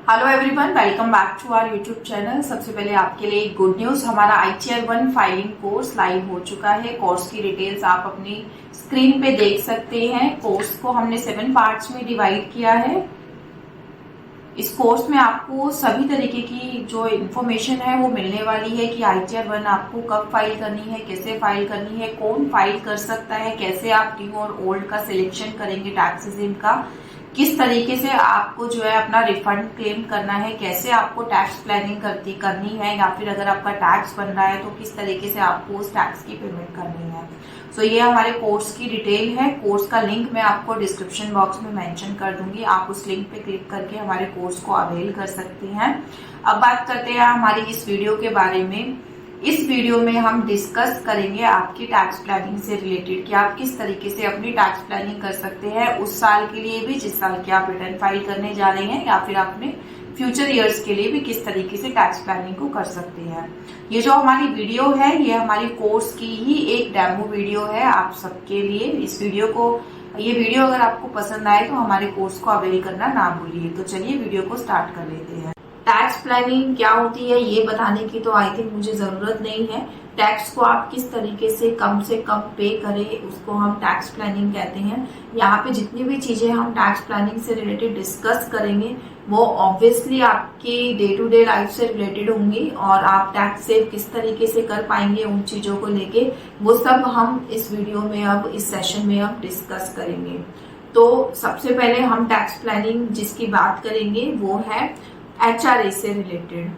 Hello everyone, welcome back to our YouTube channel. सबसे पहले आपके लिए एक गुड न्यूज, हमारा ITR 1 फाइलिंग कोर्स लाइव हो चुका है। कोर्स की डिटेल्स आप अपनी स्क्रीन पे देख सकते हैं। कोर्स को हमने 7 पार्ट्स में डिवाइड किया है। इस कोर्स में आपको सभी तरीके की जो इन्फॉर्मेशन है वो मिलने वाली है कि ITR 1 आपको कब फाइल करनी है, कैसे फाइल करनी है, कौन फाइल कर सकता है, कैसे आप न्यू और ओल्ड का सिलेक्शन करेंगे, टैक्स एग्जाम का किस तरीके से आपको जो है अपना रिफंड क्लेम करना है, कैसे आपको टैक्स प्लानिंग करनी है, या फिर अगर आपका टैक्स बन रहा है तो किस तरीके से आपको उस टैक्स की पेमेंट करनी है। सो ये हमारे कोर्स की डिटेल है। कोर्स का लिंक मैं आपको डिस्क्रिप्शन बॉक्स में मेंशन कर दूंगी, आप उस लिंक पे क्लिक करके हमारे कोर्स को अवेल कर सकते हैं। अब बात करते हैं हमारी इस वीडियो के बारे में। इस वीडियो में हम डिस्कस करेंगे आपकी टैक्स प्लानिंग से रिलेटेड कि आप किस तरीके से अपनी टैक्स प्लानिंग कर सकते हैं उस साल के लिए भी जिस साल के आप रिटर्न फाइल करने जा रहे हैं, या फिर अपने फ्यूचर ईयर्स के लिए भी किस तरीके से टैक्स प्लानिंग को कर सकते हैं। ये जो हमारी वीडियो है ये हमारी कोर्स की ही एक डेमो वीडियो है आप सबके लिए। ये वीडियो अगर आपको पसंद आए तो हमारे कोर्स को अवेल करना ना भूलिए। तो चलिए वीडियो को स्टार्ट कर लेते हैं। टैक्स प्लानिंग क्या होती है ये बताने की तो आई थिंक मुझे जरूरत नहीं है। टैक्स को आप किस तरीके से कम पे करें उसको हम टैक्स प्लानिंग कहते हैं। यहाँ पे जितनी भी चीजें हम टैक्स प्लानिंग से रिलेटेड डिस्कस करेंगे वो ऑब्वियसली आपकी डे टू डे लाइफ से रिलेटेड होंगी, और आप टैक्स सेव किस तरीके से कर पाएंगे उन चीजों को लेके वो सब हम इस वीडियो में अब इस सेशन में अब डिस्कस करेंगे। तो सबसे पहले हम टैक्स प्लानिंग जिसकी बात करेंगे वो है HRA से रिलेटेड।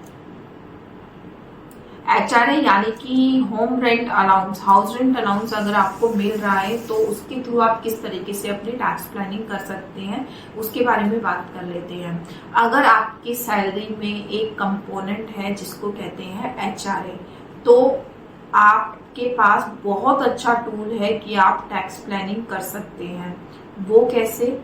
HRA यानी कि home rent allowance, house rent allowance अगर आपको मिल रहा है तो उसके थ्रू आप किस तरीके से अपनी टैक्स प्लानिंग कर सकते हैं उसके बारे में बात कर लेते हैं। अगर आपकी सैलरी में एक कंपोनेंट है जिसको कहते हैं HRA, तो आपके पास बहुत अच्छा टूल है कि आप टैक्स प्लानिंग कर सकते हैं। वो कैसे?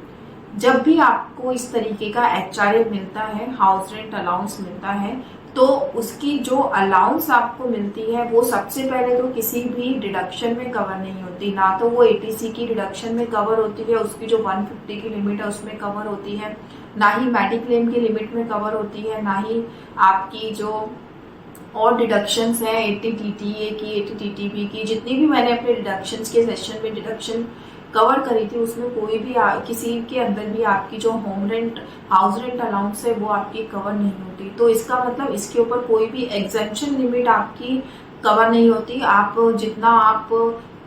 जब भी आपको इस तरीके का HRA मिलता है, हाउस रेंट अलाउंस मिलता है, तो उसकी जो अलाउंस आपको मिलती है वो सबसे पहले तो किसी भी डिडक्शन में कवर नहीं होती। ना तो वो ATC की डिडक्शन में कवर होती है, उसकी जो 150 की लिमिट है उसमें कवर होती है, ना ही मेडिक्लेम की लिमिट में कवर होती है, ना ही आपकी जो और डिडक्शंस हैं 80 TTA की, 80 TTB की, जितनी भी मैंने अपने डिडक्शंस के सेशन में डिडक्शन कवर करी थी उसमें कोई भी किसी के अंदर भी आपकी जो home rent house rent allowance है वो आपकी कवर नहीं होती। तो इसका मतलब इसके ऊपर कोई भी एग्जेम्पशन लिमिट आपकी कवर नहीं होती। आप जितना आप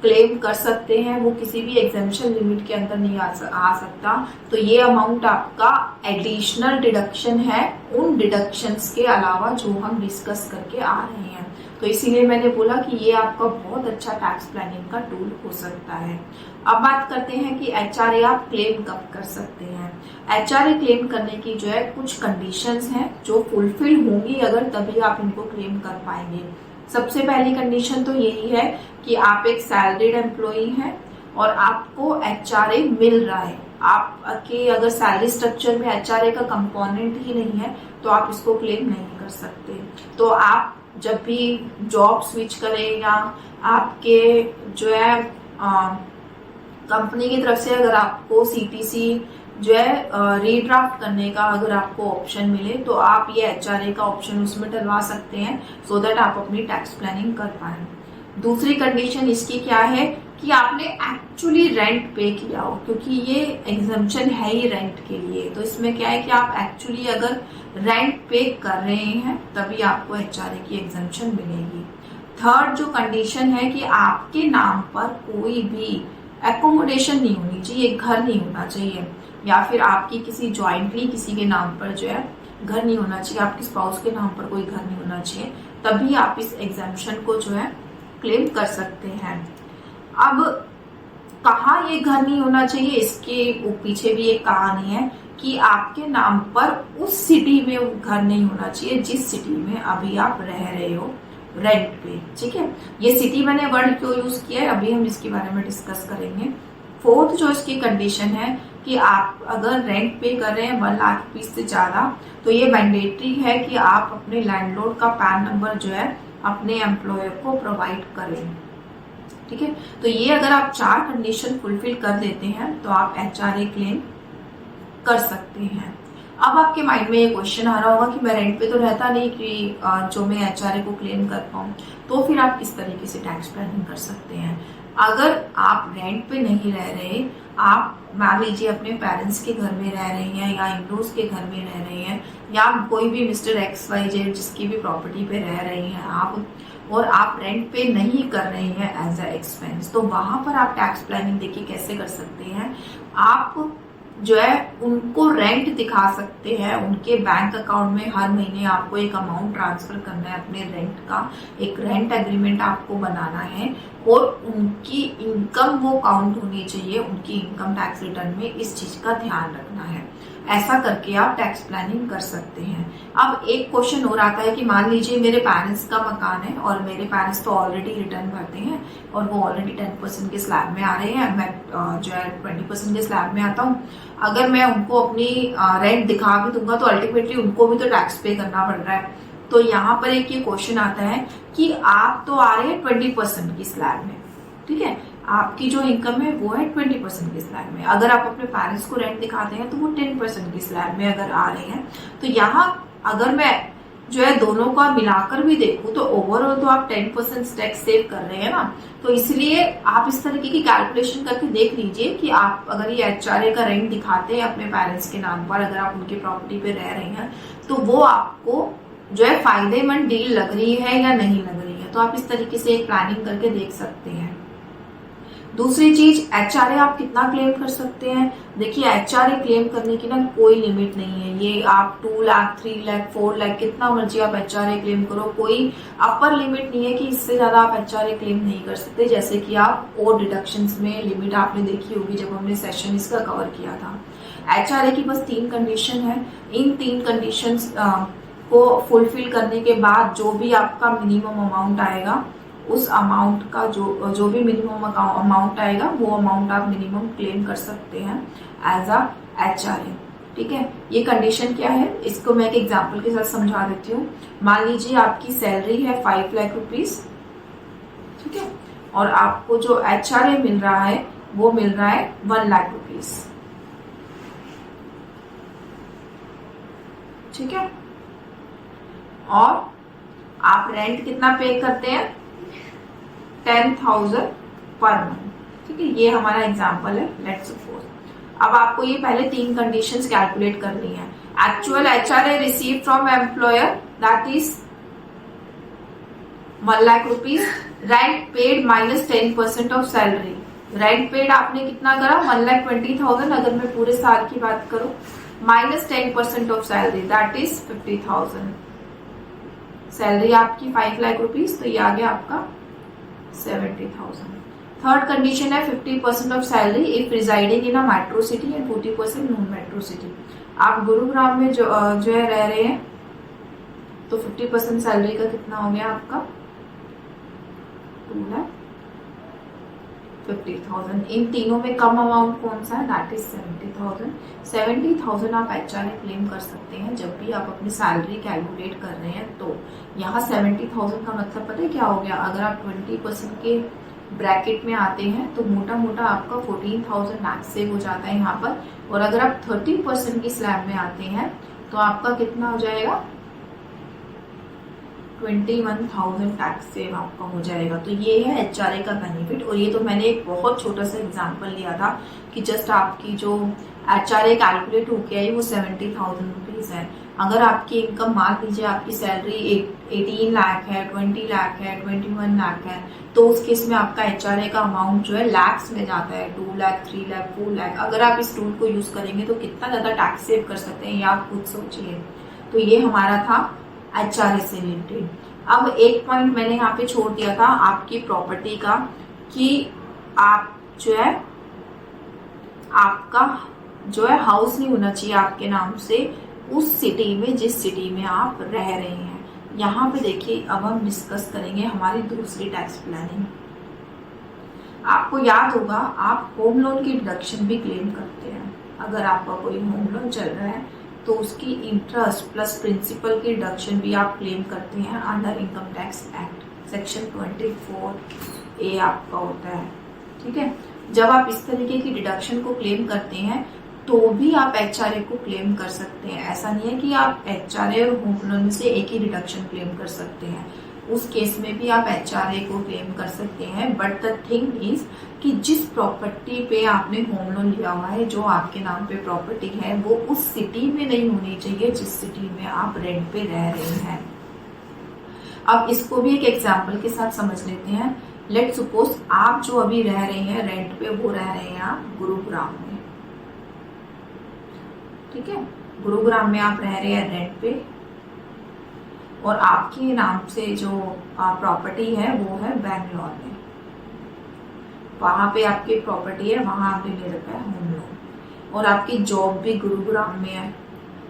क्लेम कर सकते हैं वो किसी भी एग्जेम्पशन लिमिट के अंदर नहीं आ सकता। तो ये अमाउंट आपका एडिशनल डिडक्शन है उन डिडक्शंस के अलावा जो हम डिस्कस करके आ रहे हैं। तो इसीलिए मैंने बोला कि ये आपका बहुत अच्छा टैक्स प्लानिंग का टूल हो सकता है। अब बात करते हैं कि HRA आप क्लेम कब कर सकते हैं। HRA क्लेम करने की जो है कुछ कंडीशंस हैं जो फुलफिल होंगी अगर तभी आप इनको क्लेम कर पाएंगे। सबसे पहली कंडीशन तो यही है कि आप एक सैलरीड एम्प्लॉई हैं और आपको HRA मिल रहा है। आपके अगर सैलरी स्ट्रक्चर में HRA का कंपोनेंट ही नहीं है तो आप इसको क्लेम नहीं कर सकते। तो आप जब भी जॉब स्विच करें या आपके जो है कंपनी की तरफ से अगर आपको CTC जो है रीड्राफ्ट करने का अगर आपको ऑप्शन मिले तो आप ये HRA का ऑप्शन उसमें डलवा सकते हैं सो दैट आप अपनी टैक्स प्लानिंग कर पाए। दूसरी कंडीशन इसकी क्या है कि आपने एक्चुअली रेंट पे किया हो, क्योंकि ये एग्जम्पशन है ही रेंट के लिए। तो इसमें क्या है कि आप एक्चुअली अगर रेंट पे कर रहे हैं तभी आपको HRA की एग्जम्पशन मिलेगी। थर्ड जो कंडीशन है कि आपके नाम पर कोई भी एकोमोडेशन नहीं होनी चाहिए, घर नहीं होना चाहिए, या फिर आपकी किसी ज्वाइंटली किसी के नाम पर जो है घर नहीं होना चाहिए, आपके स्पाउस के नाम पर कोई घर नहीं होना चाहिए, तभी आप इस एग्जम्पशन को जो है क्लेम कर सकते हैं। अब कहाँ ये घर नहीं होना चाहिए इसके पीछे भी एक कहानी है कि आपके नाम पर उस सिटी में घर नहीं होना चाहिए जिस सिटी में अभी आप रह रहे हो रेंट पे। ठीक है, ये सिटी मैंने वर्ड क्यों यूज किया है अभी हम इसके बारे में डिस्कस करेंगे। फोर्थ जो इसकी कंडीशन है कि आप अगर रेंट पे कर रहे हैं 1 लाख रुपीज से ज्यादा तो ये मैंडेटरी है कि आप अपने लैंडलॉर्ड का पैन नंबर जो है अपने एम्प्लॉयर को प्रोवाइड करें। ठीक है, तो ये अगर आप 4 कंडीशन फुलफिल कर देते हैं तो आप HRA क्लेम कर सकते हैं। अब आपके माइंड में ये क्वेश्चन आ रहा होगा कि मैं रेंट पे तो रहता नहीं कि जो मैं एचआरए को क्लेम कर पाऊँ, तो फिर आप किस तरीके से टैक्स प्लानिंग कर सकते हैं। अगर आप रेंट पे नहीं रह रहे, आप मान लीजिए अपने पेरेंट्स के घर में रह रहे हैं या इन-लॉज के घर में रह रहे हैं या कोई भी मिस्टर एक्स वाई जेड जिसकी भी प्रॉपर्टी पे रह रहे हैं आप, और आप रेंट पे नहीं कर रहे हैं एज अ एक्सपेंस, तो वहां पर आप टैक्स प्लानिंग देखिए कैसे कर सकते हैं। आप जो है उनको रेंट दिखा सकते हैं, उनके बैंक अकाउंट में हर महीने आपको एक अमाउंट ट्रांसफर करना है अपने रेंट का, एक रेंट एग्रीमेंट आपको बनाना है और उनकी इनकम वो काउंट होनी चाहिए, उनकी इनकम टैक्स रिटर्न में इस चीज का ध्यान रखना है। ऐसा करके आप टैक्स प्लानिंग कर सकते हैं। अब एक क्वेश्चन और आता है कि मान लीजिए मेरे पेरेंट्स का मकान है और मेरे पेरेंट्स तो ऑलरेडी रिटर्न भरते हैं और वो ऑलरेडी 10% के स्लैब में आ रहे हैं, मैं जो है 20% के स्लैब में आता हूँ। अगर मैं उनको अपनी रेंट दिखा भी दूंगा तो अल्टीमेटली उनको भी तो टैक्स पे करना पड़ रहा है। तो यहाँ पर एक ये क्वेश्चन आता है कि आप तो आ रहे हैं 20% की स्लैब में, ठीक है, आपकी जो इनकम है वो है 20% की स्लैब में। अगर आप अपने पेरेंट्स को रेंट दिखाते हैं तो वो 10% की स्लैब में अगर आ रहे हैं, तो यहाँ अगर मैं जो है दोनों का मिलाकर भी देखूं तो ओवरऑल तो आप 10% टैक्स सेव कर रहे हैं ना। तो इसलिए आप इस तरीके की कैलकुलेशन करके देख लीजिए कि आप अगर ये एचआरए का रेंट दिखाते हैं अपने पेरेंट्स के नाम पर, अगर आप उनकी प्रॉपर्टी पे रह रहे हैं, तो वो आपको जो है फायदेमंद डील लग रही है या नहीं लग रही है। तो आप इस तरीके से एक प्लानिंग करके देख सकते हैं। दूसरी चीज, एचआरए आप कितना क्लेम कर सकते हैं। देखिए एचआरए क्लेम करने की ना कोई लिमिट नहीं है, ये आप 2 लाख 3 लाख 4 लाख कितना मर्जी आप एचआरए क्लेम करो, कोई अपर लिमिट नहीं है कि इससे ज्यादा आप एचआरए क्लेम नहीं कर सकते। जैसे कि आप और डिडक्शंस में लिमिट आपने देखी होगी जब हमने सेशन इसका कवर किया था। एचआरए की बस 3 कंडीशन है, इन 3 कंडीशंस को फुलफिल करने के बाद जो भी आपका मिनिमम अमाउंट आएगा, उस अमाउंट का जो भी मिनिमम अमाउंट आएगा वो अमाउंट आप मिनिमम क्लेम कर सकते हैं एज अ एचआरए, ठीक है। ये कंडीशन क्या है, इसको मैं एक एग्जांपल के साथ समझा देती हूँ। मान लीजिए आपकी सैलरी है 5 लाख रुपीज, ठीक है, और आपको जो एचआरए मिल रहा है वो मिल रहा है 1 लाख रुपीज, ठीक है, और आप रेंट कितना पे करते हैं 10,000 पर मंथ, ठीक है। ये हमारा एग्जांपल है, लेट्स सपोज। अब आपको ये पहले 3 कंडीशंस कैलकुलेट करनी है। Actual HRA receive from employer that is 1 lakh rupees, rent paid minus 10% of salary. Rent paid आपने कितना करा 1,20,000, अगर मैं पूरे साल की बात करूं, minus 10% of salary that is 50,000। Salary आपकी 5 लाख रुपीज, तो ये आ गया आपका 70,000। थर्ड कंडीशन है 50% of salary if residing in a metro city and 40% non metro city. आप गुरुग्राम में जो है रह रहे हैं, तो 50% सैलरी का कितना हो गया आपका 2,50,000। इन तीनों में कम अमाउंट कौन सा है, दैट इज 70,000। 70,000 आप एचआरए क्लेम कर सकते हैं जब भी आप अपनी सैलरी कैलकुलेट कर रहे हैं। तो यहाँ 70,000 का मतलब पता है क्या हो गया, अगर आप 20% के ब्रैकेट में आते हैं तो मोटा मोटा आपका 14,000 टैक्स सेव हो जाता है यहाँ पर, और अगर आप 30% की स्लैब में आते हैं तो आपका कितना हो जाएगा 21,000 टैक्स सेव आपका हो जाएगा। तो ये है एचआरए का बेनिफिट, और ये तो मैंने एक बहुत छोटा सा एग्जांपल लिया था कि जस्ट आपकी जो एचआरए कैलकुलेट होके आई वो 70,000 रुपीज है। अगर आपकी इनकम मान लीजिए आपकी सैलरी 18 लाख है, 20 लाख है, 21 लाख है, तो उस केस में आपका एचआरए का अमाउंट जो है लैक्स में जाता है, 2 लाख 3 लाख 4 लाख। अगर आप इस टूल को यूज करेंगे तो कितना ज्यादा टैक्स सेव कर सकते हैं ये आप खुद सोचिए। तो ये हमारा था एचआरए से रिलेटेड। अब एक पॉइंट मैंने यहाँ पे छोड़ दिया था आपकी प्रॉपर्टी का, कि आप जो है आपका जो है हाउस नहीं होना चाहिए आपके नाम से उस सिटी में जिस सिटी में आप रह रहे हैं। यहाँ पे देखिए अब हम डिस्कस करेंगे हमारी दूसरी टैक्स प्लानिंग। आपको याद होगा आप होम लोन की डिडक्शन भी क्लेम करते हैं। अगर आपका कोई होम लोन चल रहा है तो उसकी इंटरेस्ट प्लस प्रिंसिपल की डिडक्शन भी आप क्लेम करते हैं under income tax act section 24A आपका होता है, ठीक है। जब आप इस तरीके की डिडक्शन को क्लेम करते हैं तो भी आप HRA को क्लेम कर सकते हैं। ऐसा नहीं है कि आप HRA और होम लोन से एक ही डिडक्शन क्लेम कर सकते हैं, उस केस में भी आप HRA को क्लेम कर सकते हैं। बट द थिंग इज कि जिस प्रॉपर्टी पे आपने होम लोन लिया हुआ है, जो आपके नाम पे प्रॉपर्टी है, वो उस सिटी में नहीं होनी चाहिए जिस सिटी में आप रेंट पे रह रहे हैं। अब इसको भी एक एग्जाम्पल के साथ समझ लेते हैं। लेट सपोज आप जो अभी रह रहे हैं रेंट पे, वो रह रहे हैं आप गुरुग्राम में, ठीक है। गुरुग्राम में आप रह रहे हैं रेंट पे, और आपके नाम से जो प्रॉपर्टी है वो है बैंगलोर में, वहां पे आपकी प्रॉपर्टी है, वहां आपने ले रखा है होम लोन, और आपकी जॉब भी गुरुग्राम में है।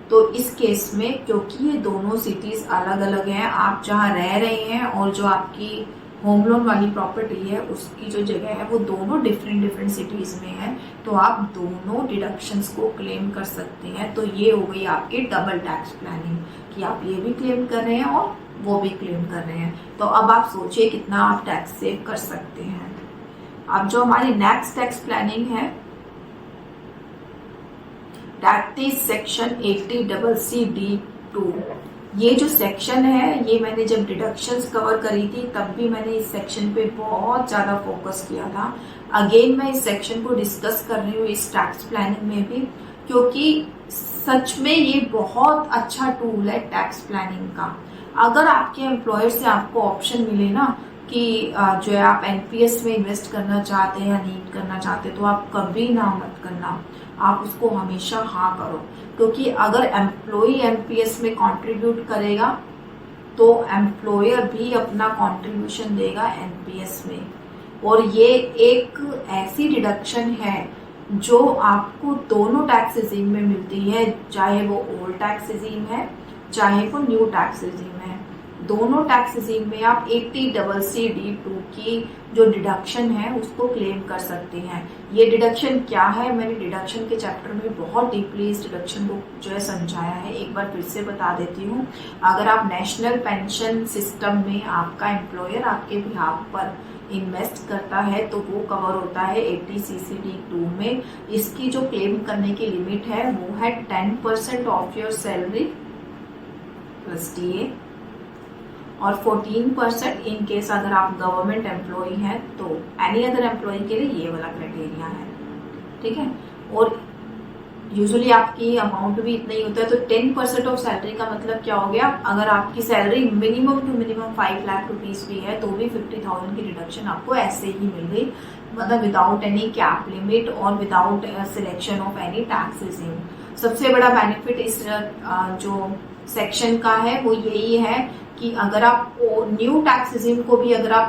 तो इस केस में, क्योंकि ये दोनों सिटीज अलग अलग हैं, आप जहाँ रह रहे हैं और जो आपकी होम लोन वाली प्रॉपर्टी है उसकी जो जगह है वो दोनों डिफरेंट सिटीज में है, तो आप दोनों डिडक्शंस को क्लेम कर सकते हैं। तो ये हो गई आपकी डबल टैक्स प्लानिंग, कि आप ये भी क्लेम कर रहे हैं और वो भी क्लेम कर रहे हैं। तो अब आप सोचिए कितना आप टैक्स सेव कर सकते हैं। अब जो हमारी नेक्स्ट टैक्स प्लानिंग है, दैट इज सेक्शन 80CC(d)(2). ये जो सेक्शन है, ये मैंने जब डिडक्शंस कवर करी थी तब भी मैंने इस सेक्शन पे बहुत ज्यादा फोकस किया था। अगेन मैं इस सेक्शन को डिस्कस कर रही हूँ इस टैक्स प्लानिंग में भी, क्योंकि सच में ये बहुत अच्छा टूल है टैक्स प्लानिंग का। अगर आपके एम्प्लॉयर से आपको ऑप्शन मिले ना कि जो है आप एनपीएस में इन्वेस्ट करना चाहते हैं या नीट करना चाहते हैं, तो आप कभी ना मत करना, आप उसको हमेशा हाँ करो। क्योंकि अगर एम्प्लॉय एनपीएस में कंट्रीब्यूट करेगा तो एम्प्लॉयर भी अपना कंट्रीब्यूशन देगा एनपीएस में, और ये एक ऐसी डिडक्शन है जो आपको दोनों टैक्स रेजिम में मिलती है, चाहे वो ओल्ड टैक्स रेजिम है चाहे वो न्यू टैक्स रेजिम है। दोनों टैक्स रेजिम में आप 80CC(d)(2) की जो डिडक्शन है उसको क्लेम कर सकते हैं। ये डिडक्शन क्या है, मैंने डिडक्शन के चैप्टर में बहुत डीपली इस डिडक्शन को जो है समझाया है, एक बार फिर से बता देती हूँ। अगर आप नेशनल पेंशन सिस्टम में आपका एम्प्लॉयर आपके बिहाफ पर इन्वेस्ट करता है तो वो कवर होता है 80CC(d)(2) में। इसकी जो क्लेम करने की लिमिट है वो है 10% of your salary plus DA, और 14% इन केस अगर आप गवर्नमेंट एम्प्लॉय हैं तो एनी अदर एम्प्लॉय के लिए ये वाला क्राइटेरिया है, ठीक है। और यूजुअली आपकी अमाउंट भी इतना ही होता है, तो 10% ऑफ सैलरी का मतलब क्या हो गया, अगर आपकी salary minimum to minimum 5 lakh rupees भी है तो भी 50,000 की डिडक्शन आपको ऐसे ही मिल गई, मतलब विदाउट एनी कैप लिमिट और without selection of any tax regime. सबसे बड़ा बेनिफिट इस जो सेक्शन का है वो यही है कि अगर आप न्यू टैक्स रेजिम को भी अगर आप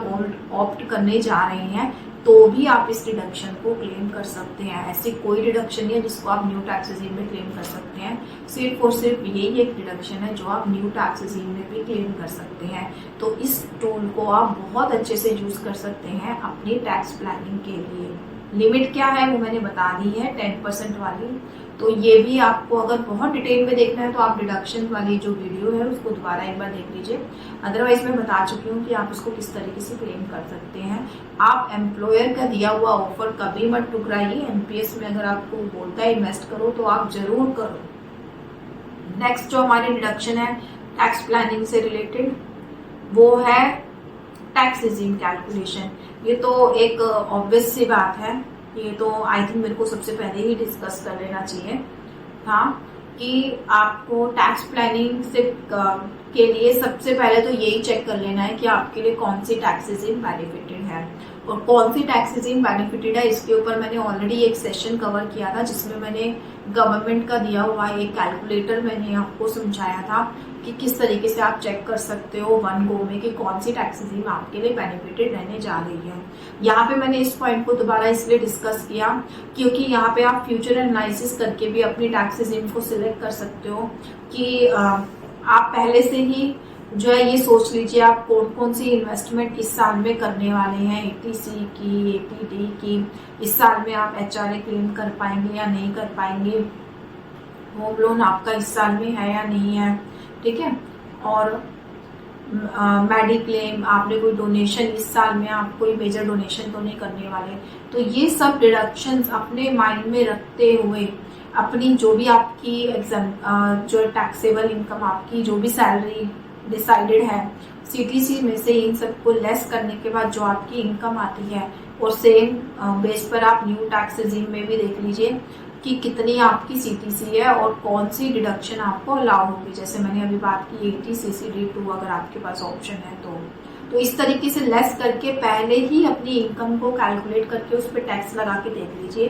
ऑप्ट करने जा रहे हैं तो भी आप इस डिडक्शन को क्लेम कर सकते हैं। ऐसी कोई डिडक्शन नहीं है जिसको आप न्यू टैक्स रेजिम में क्लेम कर सकते हैं, सिर्फ और सिर्फ यही एक डिडक्शन है जो आप न्यू टैक्स रेजिम में भी क्लेम कर सकते हैं। तो इस टूल को आप बहुत अच्छे से यूज कर सकते हैं अपनी टैक्स प्लानिंग के लिए। लिमिट क्या है वो मैंने बता दी है, 10% वाली। तो ये भी आपको अगर बहुत डिटेल में देखना है तो आप डिडक्शन वाली जो वीडियो है उसको दोबारा एक बार देख लीजिए। अदरवाइज मैं बता चुकी हूँ कि आप इसको किस तरीके से क्लेम कर सकते हैं। आप एम्प्लॉयर का दिया हुआ ऑफर कभी मत ठुकराइए। एनपीएस में अगर आपको बोलता है इन्वेस्ट करो तो आप जरूर करो। नेक्स्ट जो हमारी डिडक्शन है टैक्स प्लानिंग से रिलेटेड वो है टैक्स रेजिम कैलकुलेशन। ये तो एक ऑब्वियस सी बात है, ये तो आई थिंक मेरे को सबसे पहले ही डिस्कस कर लेना चाहिए था कि आपको टैक्स प्लानिंग से के लिए सबसे पहले तो यही चेक कर लेना है कि आपके लिए कौन सी टैक्स रेजिम बेनिफिटेड है और कौन सी टैक्स रेजिम बेनिफिटेड है। इसके ऊपर मैंने ऑलरेडी एक सेशन कवर किया था जिसमें मैंने गवर्नमेंट का दिया हुआ एक कैलकुलेटर मैंने आपको समझाया था कि किस तरीके से आप चेक कर सकते हो वन गो में कि कौन सी टैक्स रेजिम आपके लिए बेनिफिटेड रहने जा रही है। यहाँ पे मैंने इस पॉइंट को दोबारा इसलिए डिस्कस किया क्योंकि यहाँ पे आप फ्यूचर एनालिसिस करके भी अपनी टैक्स रेजिम को सिलेक्ट कर सकते हो कि आप पहले से ही जो है ये सोच लीजिए आप कौन कौन सी इन्वेस्टमेंट इस साल में करने वाले हैं। 80C की, 80D की, इस साल में आप HRA क्लेम कर पाएंगे या नहीं कर पाएंगे, होम लोन आपका इस साल में है या नहीं है, ठीक है। और मेडिक्लेम, आपने कोई डोनेशन इस साल में आप कोई मेजर डोनेशन तो नहीं करने वाले। तो ये सब डिडक्शंस अपने माइंड में रखते हुए अपनी जो भी आपकी एग्जाम जो टैक्सेबल इनकम आपकी जो भी सैलरी डिसाइडेड है सीटीसी में से, इन सबको लेस करने के बाद जो आपकी इनकम आती है, और सेम बेस पर आप न्यू टैक्स रेजिम में भी देख लीजिए कि कितनी आपकी सीटीसी है और कौन सी डिडक्शन आपको अलाउ होगी। जैसे मैंने अभी बात की 80 CCD2 अगर आपके पास ऑप्शन है तो इस तरीके से लेस करके पहले ही अपनी इनकम को कैलकुलेट करके उस पर टैक्स लगा के देख लीजिए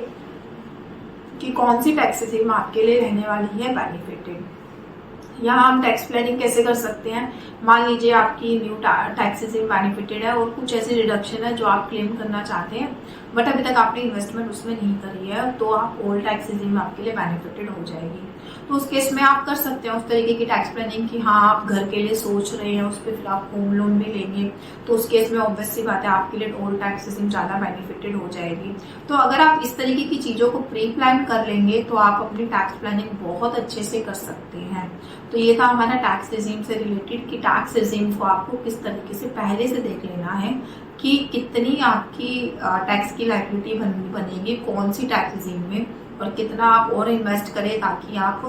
कि कौन सी टैक्स रेजिम आपके लिए रहने वाली है बेनिफिटेड। यहाँ हम टैक्स प्लानिंग कैसे कर सकते हैं, मान लीजिए आपकी न्यू टैक्स रेजिम बेनिफिटेड है और कुछ ऐसी डिडक्शन है जो आप क्लेम करना चाहते हैं बट अभी तक आपने इन्वेस्टमेंट उसमें नहीं करी है, तो आप ओल्ड टैक्स रेजिम आपके लिए बेनिफिटेड हो जाएगी। तो उस केस में आप कर सकते हैं उस तरीके की टैक्स प्लानिंग कि हाँ आप घर के लिए सोच रहे हैं, उस पर फिर आप होम लोन भी लेंगे, तो उस केस में ऑब्वियस सी बात है आपके लिए ओल्ड टैक्स रेजिम ज़्यादा बेनिफिटेड हो जाएगी। तो अगर आप इस तरीके की चीज़ों को प्री प्लान कर लेंगे तो आप अपनी टैक्स प्लानिंग बहुत अच्छे से कर सकते हैं। तो ये था हमारा टैक्स रेजिम से रिलेटेड कि टैक्स रेजिम को आपको किस तरीके से पहले से देख लेना है कि कितनी आपकी टैक्स की लायबिलिटी बनेगी कौन सी टैक्स रेजिम में, और कितना आप और इन्वेस्ट करें ताकि आप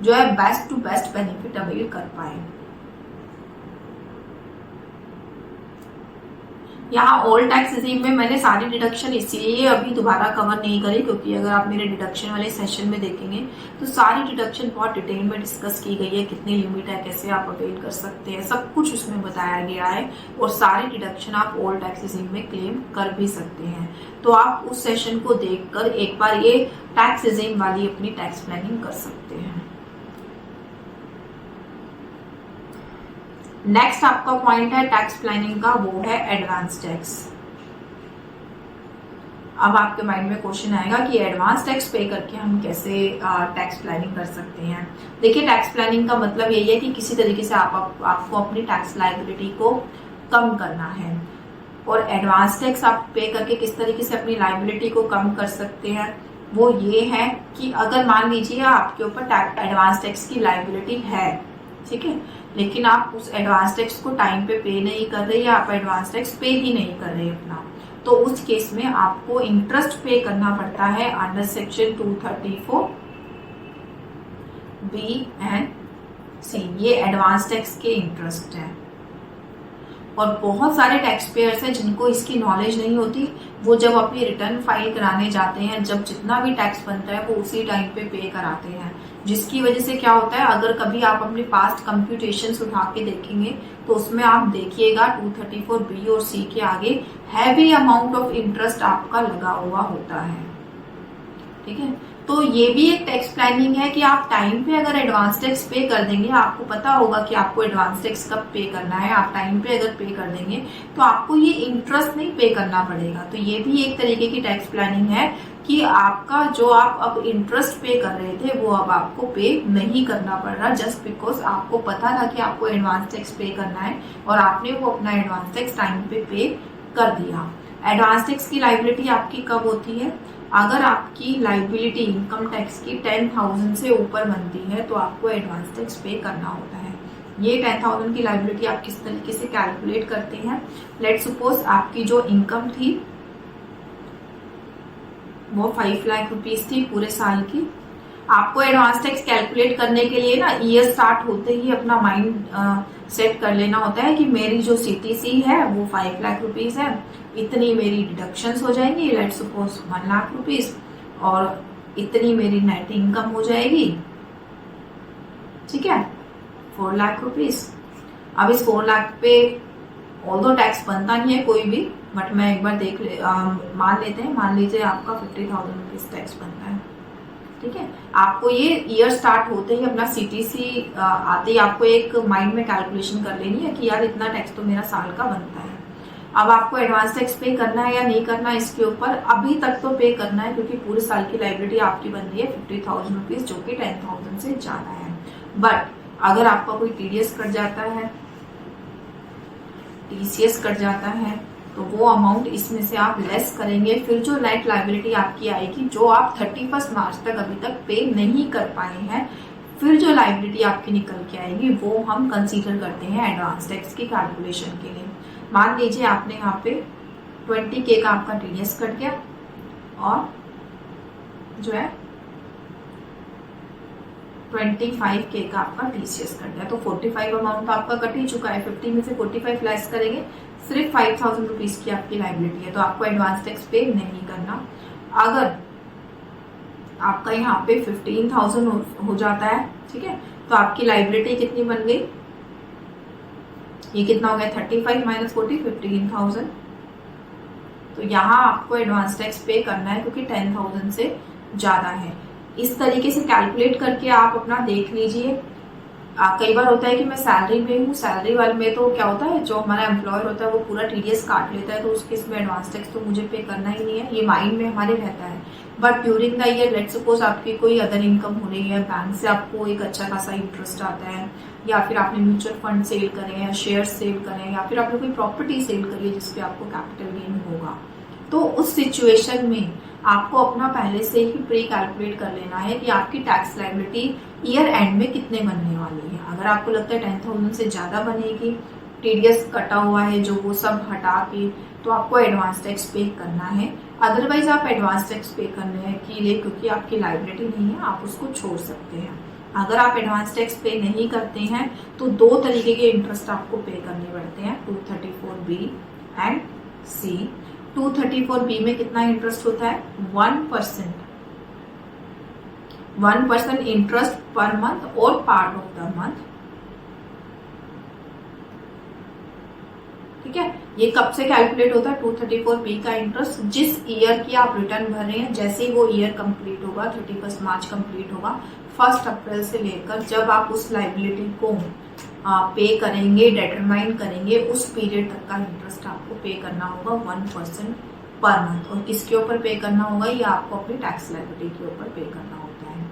जो है best to best benefit avail कर पाए। यहाँ ओल्ड टैक्स रेजिम में मैंने सारी डिडक्शन इसीलिए अभी दोबारा कवर नहीं करी क्योंकि अगर आप मेरे डिडक्शन वाले सेशन में देखेंगे तो सारी डिडक्शन बहुत डिटेल में डिस्कस की गई है, कितनी लिमिट है, कैसे आप अवेल कर सकते हैं, सब कुछ उसमें बताया गया है और सारी डिडक्शन आप ओल्ड टैक्स रेजिम में क्लेम कर भी सकते हैं। तो आप उस सेशन को देखकर एक बार ये टैक्स रेजिम वाली अपनी टैक्स प्लानिंग कर सकते हैं। नेक्स्ट आपका पॉइंट है टैक्स प्लानिंग का, वो है एडवांस टैक्स। अब आपके माइंड में क्वेश्चन आएगा कि एडवांस टैक्स पे करके हम कैसे टैक्स प्लानिंग कर सकते हैं। देखिए टैक्स प्लानिंग का मतलब यही है कि किसी तरीके से आपको अपनी टैक्स लायबिलिटी को कम करना है, और एडवांस टैक्स आप पे करके किस तरीके से अपनी लायबिलिटी को कम कर सकते हैं वो ये है कि अगर मान लीजिए आपके ऊपर एडवांस टैक्स की लायबिलिटी है, ठीक है, लेकिन आप उस एडवांस टैक्स को टाइम पे नहीं कर रहे या आप एडवांस टैक्स पे ही नहीं कर रहे अपना, तो उस केस में आपको इंटरेस्ट पे करना पड़ता है अंडर सेक्शन 234 बी एंड सी। ये एडवांस टैक्स के इंटरेस्ट है और बहुत सारे टैक्स पेयर्स हैं जिनको इसकी नॉलेज नहीं होती, वो जब अपनी रिटर्न फाइल कराने जाते हैं, जब जितना भी टैक्स बनता है वो उसी टाइम पे कराते हैं, जिसकी वजह से क्या होता है अगर कभी आप अपने पास्ट कंप्यूटेशंस उठा के देखेंगे तो उसमें आप देखिएगा 234 बी और सी के आगे हैवी अमाउंट ऑफ इंटरेस्ट आपका लगा हुआ होता है, ठीक है। तो ये भी एक टैक्स प्लानिंग है कि आप टाइम पे अगर एडवांस टैक्स पे कर देंगे, आपको पता होगा कि आपको एडवांस टैक्स कब पे करना है, आप टाइम पे अगर पे कर देंगे तो आपको ये इंटरेस्ट नहीं पे करना पड़ेगा। तो ये भी एक तरीके की टैक्स प्लानिंग है कि आपका जो आप अब इंटरेस्ट पे कर रहे थे वो अब आपको पे नहीं करना पड़ रहा, जस्ट बिकॉज आपको पता था कि आपको एडवांस टैक्स पे करना है और आपने वो अपना एडवांस टैक्स टाइम पे कर दिया। एडवांस टैक्स की लायबिलिटी आपकी कब होती है, अगर आपकी लायबिलिटी इनकम टैक्स की 10,000 से ऊपर बनती है तो आपको एडवांस टैक्स पे करना होता है। ये 10,000 की लायबिलिटी आप किस तरीके से कैलकुलेट करते हैं, लेट्स सपोज आपकी जो इनकम थी वो 5 लाख रुपीज थी पूरे साल की। आपको एडवांस टैक्स कैलकुलेट करने के लिए ना ईयर स्टार्ट होते ही अपना माइंड सेट कर लेना होता है कि मेरी जो सीटीसी है वो 5 लाख रुपीज है, इतनी मेरी डिडक्शंस हो जाएंगी, लेट्स सपोज 1 लाख रुपीज, और इतनी मेरी नेट इनकम हो जाएगी, ठीक है, 4 लाख रुपीज। अब इस 4 लाख पे ऑल्दो टैक्स बनता नहीं है कोई भी, बट मैं एक बार मान लेते हैं, मान लीजिए आपका 50,000 रुपीज टैक्स बनता है, ठीक है। आपको ये ईयर स्टार्ट होते ही अपना सीटीसी आते ही आपको एक माइंड में कैलकुलेशन कर लेनी है कि यार इतना टैक्स तो मेरा साल का बनता है। अब आपको एडवांस टैक्स पे करना है या नहीं करना इसके ऊपर, अभी तक तो पे करना है क्योंकि पूरे साल की लायबिलिटी आपकी बन रही है 50,000 रुपीज जो कि 10,000 से ज्यादा है। बट अगर आपका कोई टीडीएस कट जाता है, टीसीएस कट जाता है, तो वो अमाउंट इसमें से आप लेस करेंगे, फिर जो नेट लायबिलिटी आपकी आएगी जो आप 31 मार्च तक अभी तक पे नहीं कर पाए हैं, फिर जो लायबिलिटी आपकी निकल के आएगी वो हम कंसीडर करते हैं एडवांस टैक्स की कैलकुलेशन के लिए। मान लीजिए आपने यहाँ पे 20K का आपका टीडीएस कट गया और जो है 25K का आपका TCS कट गया। तो 45 अमाउंट तो आपका कट ही चुका है, 50 में से 45 लेस करेंगे, सिर्फ 5000 रुपीज की आपकी लाइबिलिटी है। तो आपको एडवांस टैक्स पे नहीं करना। अगर आपका यहाँ पे 15,000 हो जाता है, ठीक है, तो आपकी लाइबिलिटी कितनी बन गई, ये कितना हो गया, 35 माइनस 40, 15,000। तो यहाँ आपको एडवांस टैक्स पे करना है क्योंकि 10,000 से ज्यादा है। इस तरीके से कैलकुलेट करके आप अपना देख लीजिए। कई बार होता है कि मैं सैलरी में हूँ, सैलरी वाले में तो क्या होता है, जो हमारा एम्प्लॉयर होता है वो पूरा TDS काट लेता है, तो उस केस में एडवांस टैक्स तो मुझे पे करना ही नहीं है, ये माइंड में हमारे रहता है। But during the year let's suppose आपकी कोई अदर इनकम हो रही है, बैंक से आपको एक अच्छा खासा इंटरेस्ट आता है, या फिर आपने म्यूचुअल फंड सेल करे या शेयर सेल करे, या फिर आपने कोई प्रॉपर्टी सेल करी है जिसपे आपको कैपिटल गेन होगा, तो उस सिचुएशन में आपको अपना पहले से ही प्री कैलकुलेट कर लेना है कि आपकी टैक्स लायबिलिटी ईयर एंड में कितने बनने वाली है। अगर आपको लगता है 10,000 से ज्यादा बनेगी, TDS कटा हुआ है जो, वो सब हटा के, तो आपको एडवांस टैक्स पे करना है। अदरवाइज आप एडवांस टैक्स पे करने के लिए, क्योंकि आपकी लायबिलिटी नहीं है, आप उसको छोड़ सकते हैं। अगर आप एडवांस टैक्स पे नहीं करते हैं तो दो तरीके के इंटरेस्ट आपको पे करने पड़ते हैं, 234B एंड C। 234B में कितना इंटरेस्ट होता है, 1%, 1% इंटरेस्ट पर मंथ और पार्ट ऑफ द मंथ, ठीक है। ये कब से कैलकुलेट होता है, 234B का इंटरेस्ट जिस ईयर की आप रिटर्न भर रहे हैं, जैसे ही वो ईयर कंप्लीट होगा, 31 मार्च कंप्लीट होगा, 1 अप्रैल से लेकर जब आप उस लाइबिलिटी को पे करेंगे, डिटरमाइन करेंगे, उस पीरियड तक का इंटरेस्ट आपको पे करना होगा 1% पर मंथ। और किसके ऊपर पे करना होगा, ये आपको अपनी टैक्स लायबिलिटी के ऊपर पे करना होता है।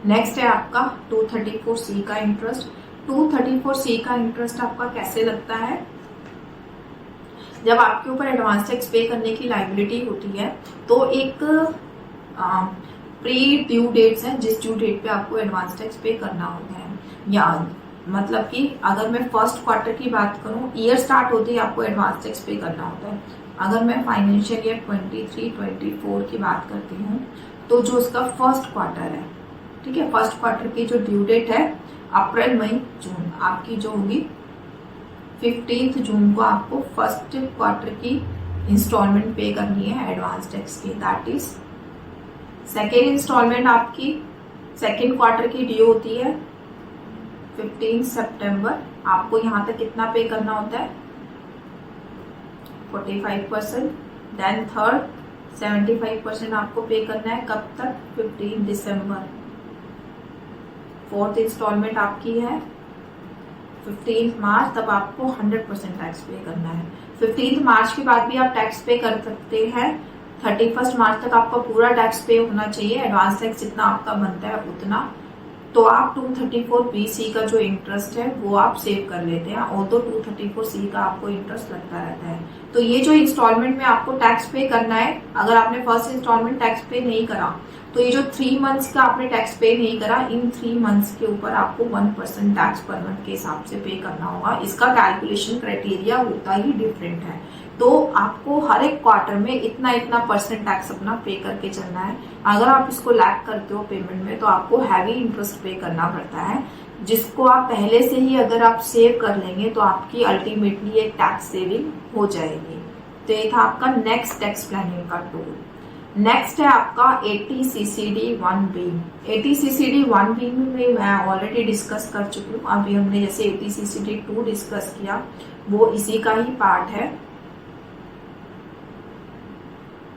नेक्स्ट है आपका 234C का इंटरेस्ट। 234C का इंटरेस्ट आपका कैसे लगता है, जब आपके ऊपर एडवांस टैक्स पे करने की लायबिलिटी होती है तो एक प्री ड्यू डेट्स है, जिस ड्यू डेट पे आपको एडवांस टैक्स पे करना होता है। या मतलब कि अगर मैं फर्स्ट क्वार्टर की बात करूं, ईयर स्टार्ट होते ही आपको एडवांस टैक्स पे करना होता है। अगर मैं फाइनेंशियल ईयर 23-24 की बात करती हूँ, तो जो उसका फर्स्ट क्वार्टर है, ठीक है, फर्स्ट क्वार्टर की जो ड्यू डेट है अप्रैल मई जून, आपकी जो होगी 15 जून को आपको फर्स्ट क्वार्टर की इंस्टॉलमेंट पे करनी है एडवांस टैक्स की। दैट इज सेकेंड इंस्टॉलमेंट आपकी सेकेंड क्वार्टर की ड्यू होती है 15 सितंबर। आपको यहाँ तक कितना पे करना होता है, 45%। देन थर्ड 75% आपको पे करना है, कब तक, 15 दिसंबर। फोर्थ इंस्टॉलमेंट आपकी है 15 मार्च, तब आपको 100% टैक्स पे करना है। 15 मार्च के बाद भी आप टैक्स पे कर सकते हैं, 31 मार्च तक आपका पूरा टैक्स पे होना चाहिए, एडवांस टैक्स जितना आपका बनता है उतना। तो आप 234BC का जो इंटरेस्ट है वो आप सेव कर लेते हैं, और तो 234C का आपको इंटरेस्ट लगता रहता है। तो ये जो इंस्टॉलमेंट में आपको टैक्स पे करना है, अगर आपने फर्स्ट इंस्टॉलमेंट टैक्स पे नहीं करा, तो ये जो 3 मंथ्स का आपने टैक्स पे नहीं करा, इन 3 मंथ्स के ऊपर आपको 1% टैक्स पर मंथ के हिसाब से पे करना होगा। इसका कैलकुलेशन क्राइटेरिया होता ही डिफरेंट है, तो आपको हर एक क्वार्टर में इतना इतना % टैक्स अपना पे करके चलना है। अगर आप इसको लैग करते हो पेमेंट में, तो आपको हैवी इंटरेस्ट पे करना पड़ता है, जिसको आप पहले से ही अगर आप सेव कर लेंगे तो आपकी अल्टीमेटली एक टैक्स सेविंग हो जाएगी। तो ये था आपका नेक्स्ट टैक्स प्लानिंग का टूल। नेक्स्ट है आपका 80CCD1B। 80CCD1B में मैं ऑलरेडी डिस्कस कर चुकी हूँ। अभी हमने जैसे 80CCD2 डिस्कस किया, वो इसी का ही पार्ट है।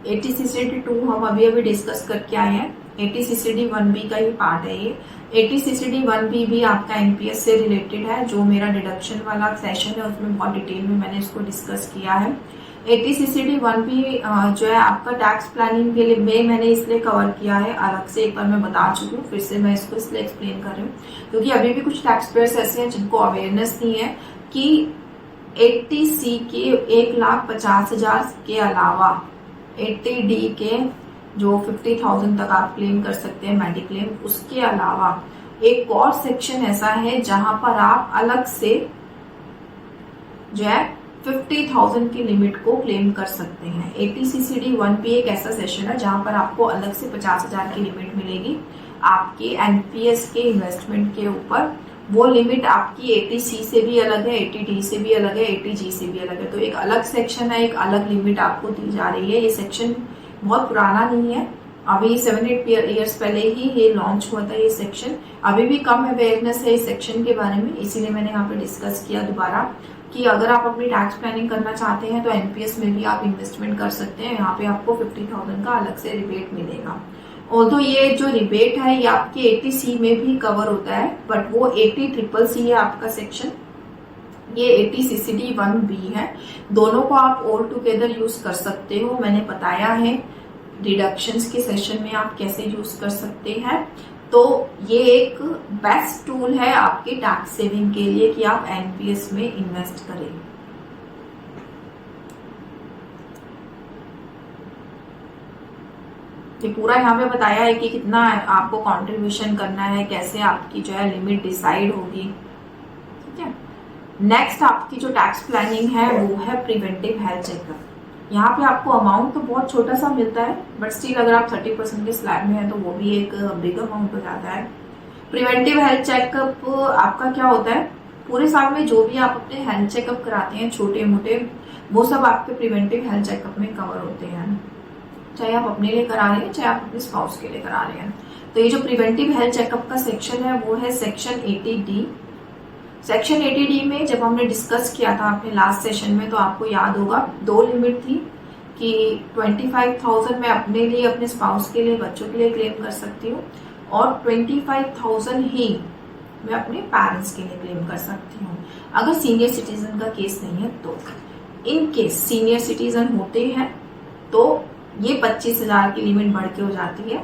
80CCD2 हम अभी अभी डिस्कस करके आए हैं, 80CCD1B का ही पार्ट है ये। 80CCD1B भी आपका NPS से रिलेटेड है, जो मेरा डिडक्शन वाला सेशन है उसमें बहुत डिटेल में मैंने इसको डिस्कस किया है। 80CCD1B जो है आपका टैक्स प्लानिंग के लिए मैंने इसलिए कवर किया है अलग से, एक बार मैं बता चुकी हूँ, फिर से मैं इसको इसलिए एक्सप्लेन कर रही हूँ क्योंकि अभी भी कुछ टैक्स पेयर्स ऐसे हैं जिनको अवेयरनेस नहीं है कि 80C के 1,50,000 के अलावा 80D के जो 50,000 तक आप क्लेम कर सकते हैं मेडिक्लेम, उसके अलावा एक और सेक्शन ऐसा है जहां पर आप अलग से जो है 50,000 की लिमिट को क्लेम कर सकते हैं। 80CCD1B एक ऐसा सेशन है जहां पर आपको अलग से 50,000 की लिमिट मिलेगी। आपके एनपीएस के इन्वेस्टमेंट के ऊपर। वो लिमिट आपकी 80C से भी अलग है, 80D से भी अलग है, 80G से भी अलग है। तो एक अलग सेक्शन है, एक अलग लिमिट आपको दी जा रही है। ये सेक्शन बहुत पुराना नहीं है, अभी 7-8 ईयर्स पहले ही ये लॉन्च हुआ था ये सेक्शन। अभी भी कम अवेयरनेस है इस सेक्शन के बारे में, इसीलिए मैंने यहाँ पे डिस्कस किया दोबारा कि अगर आप अपनी टैक्स प्लानिंग करना चाहते हैं तो एनपीएस में भी आप इन्वेस्टमेंट कर सकते हैं। यहाँ पे आपको 50,000 का अलग से रिबेट मिलेगा। ऑल्दो ये जो रिबेट है ये आपके 80C में भी कवर होता है, बट वो 80CCC है आपका सेक्शन, ये 80CCD 1B है। दोनों को आप ऑल टुगेदर यूज कर सकते हो। मैंने बताया है डिडक्शंस के सेशन में आप कैसे यूज कर सकते हैं। तो ये एक बेस्ट टूल है आपके टैक्स सेविंग के लिए कि आप एनपीएस में इन्वेस्ट करें। ये पूरा यहाँ पे बताया है कि कितना आपको कंट्रीब्यूशन करना है, कैसे आपकी जो है लिमिट डिसाइड होगी। ठीक है, नेक्स्ट आपकी जो टैक्स प्लानिंग है वो है प्रिवेंटिव हेल्थ चेकअप। यहाँ पे आपको अमाउंट तो बहुत छोटा सा मिलता है, बट स्टिल अगर आप 30% के स्लैब में है तो वो भी एक बिग अमाउंट हो जाता है। प्रिवेंटिव हेल्थ चेकअप आपका क्या होता है, पूरे साल में जो भी आप अपने हेल्थ चेकअप कराते हैं छोटे मोटे, वो सब आपके प्रिवेंटिव हेल्थ चेकअप में कवर होते हैं। चाहे आप अपने लिए करा रहे हैं, चाहे आप अपने स्पाउस के लिए करा रहे हैं। तो ये जो प्रिवेंटिव हेल्थ चेकअप का सेक्शन है वो है सेक्शन 80D। सेक्शन 80D में जब हमने डिस्कस किया था अपने लास्ट सेशन में, तो आपको याद होगा 2 लिमिट थी कि 25,000 मैं अपने लिए, अपने स्पाउस के लिए, बच्चों के लिए क्लेम कर सकती हूँ, और 25,000 ही मैं अपने पेरेंट्स के लिए क्लेम कर सकती हूँ अगर सीनियर सिटीजन का केस नहीं है तो। इन केस सीनियर सिटीजन होते हैं तो ये 25,000 की लिमिट बढ़ के हो जाती है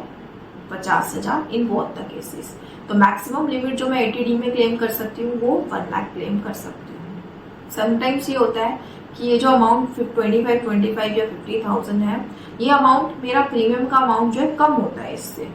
50,000 इन बोथ द केसेस। तो मैक्सिमम लिमिट जो मैं 80D में क्लेम कर सकती हूँ वो 1 लाख क्लेम कर सकती हूँ। समटाइम्स ये होता है कि ये जो अमाउंट 25 या 50,000 है, ये अमाउंट मेरा प्रीमियम का अमाउंट जो है कम होता है, इससे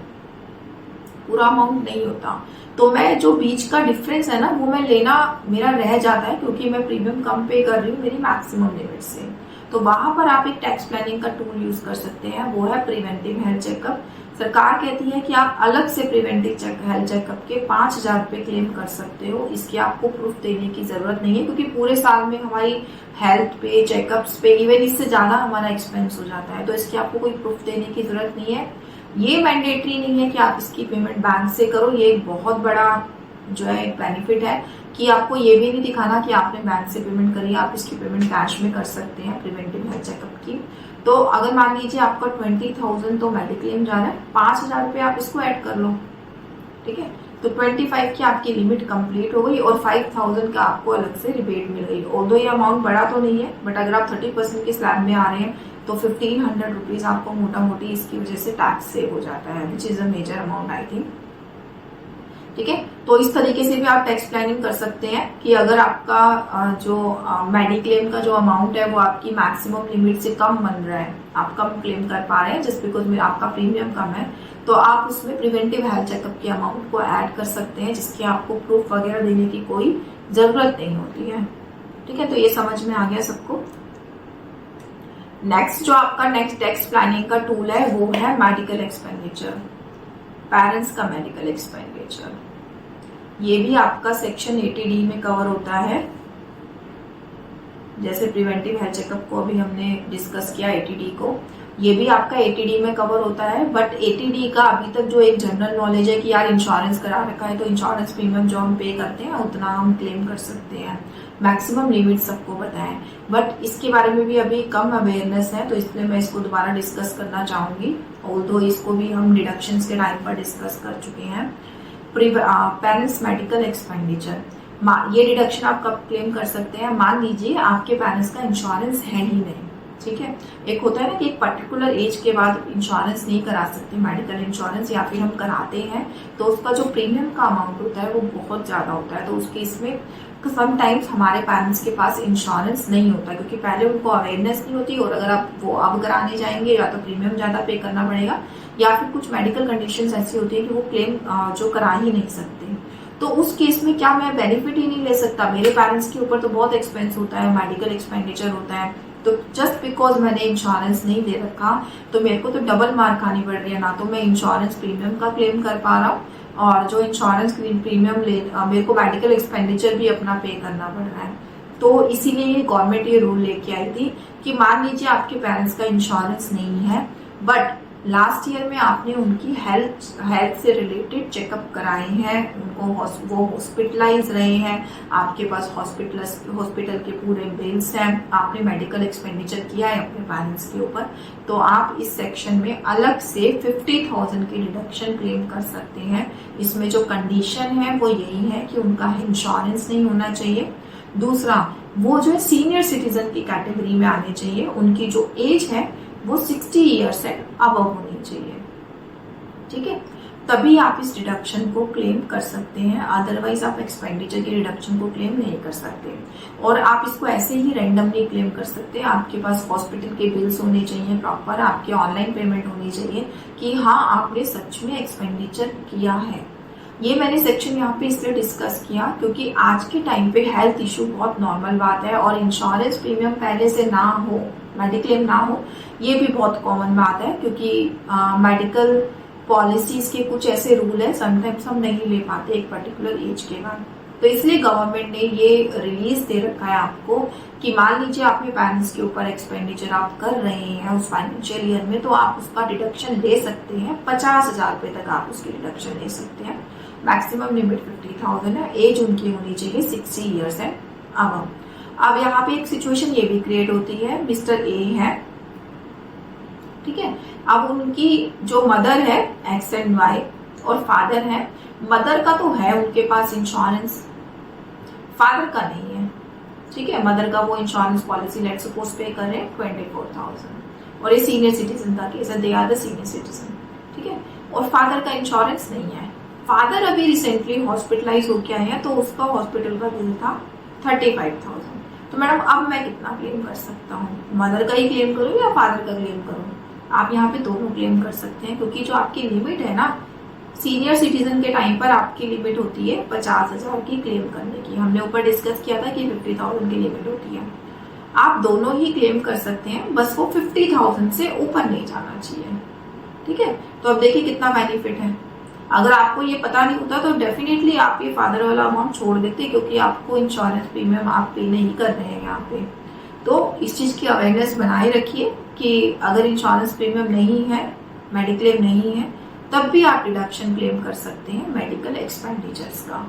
पूरा अमाउंट नहीं होता। तो मैं जो बीच का डिफरेंस है ना वो मैं लेना मेरा रह जाता है, क्योंकि मैं प्रीमियम कम पे कर रही हूँ मेरी मैक्सिमम लिमिट से। तो वहां पर आप एक टैक्स प्लानिंग का टूल यूज कर सकते हैं, वो है प्रिवेंटिव हेल्थ चेकअप। सरकार कहती है कि आप अलग से प्रिवेंटिव हेल्थ चेकअप के 5,000 रुपए क्लेम कर सकते हो। इसकी आपको प्रूफ देने की जरूरत नहीं है, क्योंकि पूरे साल में हमारी हेल्थ पे, चेकअप्स पे, इवन इससे ज्यादा हमारा एक्सपेंस हो जाता है। तो इसकी आपको कोई प्रूफ देने की जरूरत नहीं है। ये मैंडेटरी नहीं है कि आप इसकी पेमेंट बैंक से करो। ये एक बहुत बड़ा जो है बेनिफिट है कि आपको ये भी नहीं दिखाना कि आपने बैंक से पेमेंट करी, आप इसकी पेमेंट कैश में कर सकते हैं प्रिवेंटिव हेल्थ चेकअप की। तो अगर मान लीजिए आपका 20,000 तो मेडिक्लेम जा रहा है, 5,000 रुपये आप इसको ऐड कर लो, ठीक है। तो 25 की आपकी लिमिट कंप्लीट हो गई और 5,000 का आपको अलग से रिबेट मिल गई। ऑल्दो ये अमाउंट बड़ा तो नहीं है, बट अगर आप 30% के स्लैब में आ रहे हैं तो 1,500 रुपीज आपको मोटा मोटी इसकी वजह से टैक्स सेव हो जाता है, which is a major amount I think. ठीक है, तो इस तरीके से भी आप टैक्स प्लानिंग कर सकते हैं कि अगर आपका जो मेडिक्लेम का जो अमाउंट है वो आपकी मैक्सिमम लिमिट से कम बन रहा है, आप कम क्लेम कर पा रहे हैं जस्ट बिकॉज में आपका प्रीमियम कम है, तो आप उसमें प्रिवेंटिव हेल्थ चेकअप के अमाउंट को ऐड कर सकते हैं, जिसकी आपको प्रूफ वगैरह देने की कोई जरूरत नहीं होती है। ठीक है, तो ये समझ में आ गया सबको। नेक्स्ट जो आपका नेक्स्ट टैक्स प्लानिंग का टूल है वो है मेडिकल एक्सपेंडिचर, पेरेंट्स का मेडिकल एक्सपेंडिचर। ये भी आपका सेक्शन 80D में कवर होता है। जैसे प्रिवेंटिव हेल्थ चेकअप को अभी हमने डिस्कस किया 80D को, ये भी आपका 80D में कवर होता है। बट 80D का अभी तक जो एक जनरल नॉलेज है कि यार इंश्योरेंस करा रखा है तो इंश्योरेंस प्रीमियम जो हम पे करते हैं उतना हम क्लेम कर सकते हैं, मैक्सिमम लिमिट सबको बताएं। बट इसके बारे में भी अभी कम अवेयरनेस है, तो इसलिए मैं इसको दोबारा डिस्कस करना चाहूंगी। ऑल्दो इसको भी हम डिडक्शंस के टाइम पर डिस्कस कर चुके हैं। पेरेंट्स मेडिकल एक्सपेंडिचर, ये डिडक्शन आप कब क्लेम कर सकते हैं? मान लीजिए आपके पेरेंट्स का इंश्योरेंस है ही नहीं, ठीक है। एक होता है ना कि एक पर्टिकुलर एज के बाद इंश्योरेंस नहीं करा सकते मेडिकल इंश्योरेंस, या फिर हम कराते हैं तो उसका जो प्रीमियम का अमाउंट होता है वो बहुत ज्यादा होता है। तो उस केस में समटाइम्स हमारे पेरेंट्स के पास इंश्योरेंस नहीं होता, क्योंकि पहले उनको अवेयरनेस नहीं होती, और अगर आप वो अब कराने जाएंगे या तो प्रीमियम ज्यादा पे करना पड़ेगा, या फिर कुछ मेडिकल कंडीशंस ऐसी होती है कि वो क्लेम जो करा ही नहीं सकते। तो उस केस में क्या मैं बेनिफिट ही नहीं ले सकता? मेरे पेरेंट्स के ऊपर तो बहुत एक्सपेंस होता है, मेडिकल एक्सपेंडिचर होता है, तो जस्ट बिकॉज मैंने इंश्योरेंस नहीं दे रखा तो मेरे को तो डबल मार खानी पड़ रही है, ना तो मैं इंश्योरेंस प्रीमियम का क्लेम कर पा रहा हूँ और जो इंश्योरेंस प्रीमियम मेरे को मेडिकल एक्सपेंडिचर भी अपना पे करना पड़ रहा है। तो इसीलिए ये गवर्नमेंट ये रूल लेके आई थी कि मान लीजिए आपके पेरेंट्स का इंश्योरेंस नहीं है बट लास्ट ईयर में आपने उनकी हेल्थ से रिलेटेड चेकअप कराए हैं, उनको वो हॉस्पिटलाइज रहे हैं, आपके पास हॉस्पिटल के पूरे बिल्स हैं, आपने मेडिकल एक्सपेंडिचर किया है अपने पेरेंट्स के ऊपर, तो आप इस सेक्शन में अलग से 50,000 की डिडक्शन क्लेम कर सकते हैं। इसमें जो कंडीशन है वो यही है कि उनका इंश्योरेंस नहीं होना चाहिए, दूसरा वो जो है सीनियर सिटीजन की कैटेगरी में आने चाहिए, उनकी जो एज है वो 60 ईयर्स से अबव होनी चाहिए, ठीक है, तभी आप इस डिडक्शन को क्लेम कर सकते हैं, अदरवाइज आप एक्सपेंडिचर की डिडक्शन को क्लेम नहीं कर सकते। और आप इसको ऐसे ही रैंडमली क्लेम कर सकते हैं, आपके पास हॉस्पिटल के बिल्स होने चाहिए प्रॉपर, आपकी ऑनलाइन पेमेंट होनी चाहिए कि हाँ आपने सच में एक्सपेंडिचर किया है। ये मैंने सेक्शन यहाँ पे इसलिए डिस्कस किया क्योंकि आज के टाइम पे हेल्थ इशू बहुत नॉर्मल बात है और इंश्योरेंस प्रीमियम पहले से ना हो, मेडिक्लेम ना हो, ये भी बहुत कॉमन बात है क्योंकि मेडिकल पॉलिसीज के कुछ ऐसे रूल है समटाइम्स हम नहीं ले पाते एक पर्टिकुलर एज के बाद। तो इसलिए गवर्नमेंट ने ये रिलीज दे रखा है आपको कि मान लीजिए आपके पेरेंट्स के ऊपर एक्सपेंडिचर आप कर रहे हैं उस फाइनेंशियल ईयर में, तो आप उसका डिडक्शन ले सकते हैं, 50,000 रुपए तक आप उसकी डिडक्शन ले सकते हैं। मैक्सिमम लिमिट 50,000 है, एज उनकी होनी चाहिए 60 ईयर्स है। अब यहाँ पे एक सिचुएशन ये भी क्रिएट होती है, मिस्टर ए है, ठीक है, अब उनकी जो मदर है एक्स एंड वाई और फादर है, मदर का तो है उनके पास इंश्योरेंस, फादर का नहीं है, ठीक है, मदर का वो इंश्योरेंस पॉलिसी लेट सपोज पे कर रहे हैं 24,000 और ये सीनियर सिटीजन का केस है, they are the senior citizen, ठीक है, और फादर का इंश्योरेंस नहीं है। फादर अभी रिसेंटली हॉस्पिटलाइज होके आए हैं तो उसका हॉस्पिटल का बिल था 35,000। तो मैडम अब मैं कितना क्लेम कर सकता हूँ, मदर का ही क्लेम करूँ या फादर का क्लेम करूँ? आप यहाँ पे दोनों क्लेम कर सकते हैं क्योंकि जो आपकी लिमिट है ना सीनियर सिटीजन के टाइम पर आपकी लिमिट होती है 50,000 की क्लेम करने की। हमने ऊपर डिस्कस किया था कि 50,000 की लिमिट होती है, आप दोनों ही क्लेम कर सकते हैं, बस वो 50,000 से ऊपर नहीं जाना चाहिए, ठीक है। तो अब देखिए कितना बेनिफिट है। अगर आपको ये पता नहीं होता तो डेफिनेटली आप ये फादर वाला अमाउंट छोड़ देते क्योंकि आपको इंश्योरेंस प्रीमियम आप पे नहीं कर रहे हैं यहाँ पे। तो इस चीज की अवेयरनेस बनाए रखिए कि अगर इंश्योरेंस प्रीमियम नहीं है, मेडिक्लेम नहीं है, तब भी आप डिडक्शन क्लेम कर सकते हैं मेडिकल एक्सपेंडिचर्स का।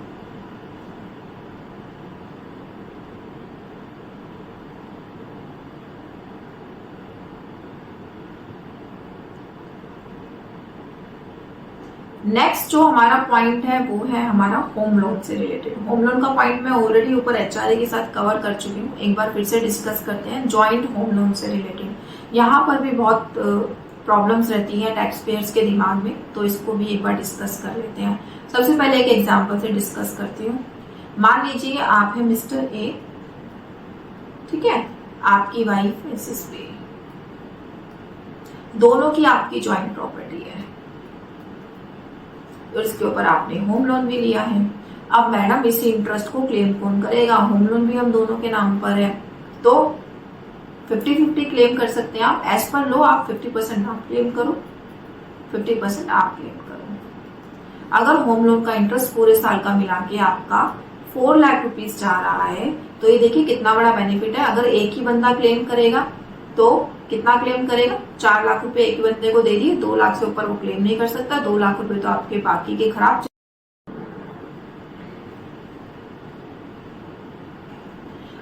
नेक्स्ट जो हमारा पॉइंट है वो है हमारा होम लोन से रिलेटेड। होम लोन का पॉइंट मैं ऑलरेडी ऊपर एचआरए के साथ कवर कर चुकी हूँ, एक बार फिर से डिस्कस करते हैं जॉइंट होम लोन से रिलेटेड। यहाँ पर भी बहुत प्रॉब्लम्स रहती है टैक्स पेयर्स के दिमाग में, तो इसको भी एक बार डिस्कस कर लेते हैं। सबसे पहले एक एग्जाम्पल से डिस्कस करती हूँ। मान लीजिए आप है मिस्टर ए, ठीक है, आपकी वाइफ मिसेस बी, दोनों की आपकी ज्वाइंट प्रॉपर्टी है और इसके ऊपर आपने होम लोन भी लिया है। अब मैडम इसी इंटरेस्ट को क्लेम कौन करेगा? होम लोन भी हम दोनों के नाम पर है, तो 50-50 क्लेम कर सकते हैं आप। एज पर लो आप 50% आप क्लेम करो, 50% आप क्लेम करो। अगर होम लोन का इंटरेस्ट पूरे साल का मिला के आपका 4 लाख रुपीज जा रहा है, तो ये देखिए कितना बड़ा बेनिफिट है। अगर एक ही बंदा क्लेम करेगा तो कितना क्लेम करेगा? 4 लाख रुपए एक बंदे को दे दिए, 2 लाख से ऊपर वो क्लेम नहीं कर सकता। 2 लाख रुपए तो आपके बाकी के खराब।